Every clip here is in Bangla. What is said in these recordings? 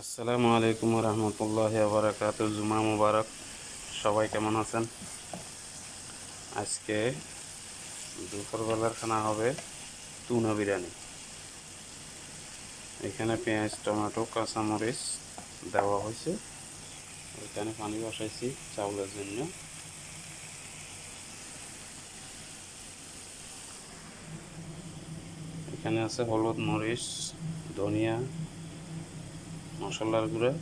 আসসালামু আলাইকুম রহমতুল্লাহ বারাকাত। জুমা মুবারক। সবাই কেমন আছেন? আজকে দুপুরবেলার খানা হবে টুনা বিরিয়ানি। এখানে পেঁয়াজ, টমেটো, কাঁচামরিচ দেওয়া হয়েছে। এখানে পানি বসাইছি চাউলের জন্য। এখানে আছে হলুদ, মরিচ, ধনিয়া, মশলার গুঁড়া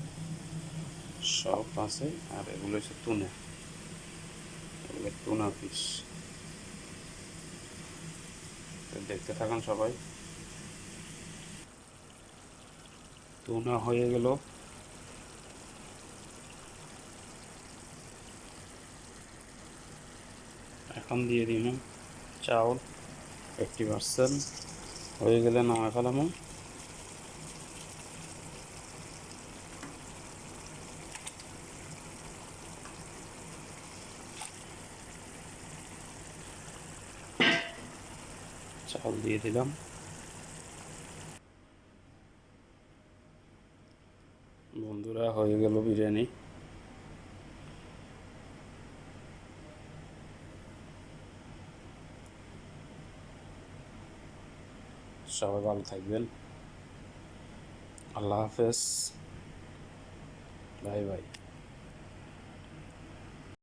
সব আছে। আর এগুলো হচ্ছে টুনা, এগুলো টুনা ফিশ। দেখতে থাকুন সবাই। টুনা হয়ে গেল। এখন দিয়ে দিন চাউল 80% হয়ে গেলে নামায় ফেলামো। চাউল দিয়ে দিলাম। বন্ধুরা, হয়ে গেল বিরিয়ানি। সবাই ভালো থাকবেন। আল্লাহ হাফেজ। Bye bye.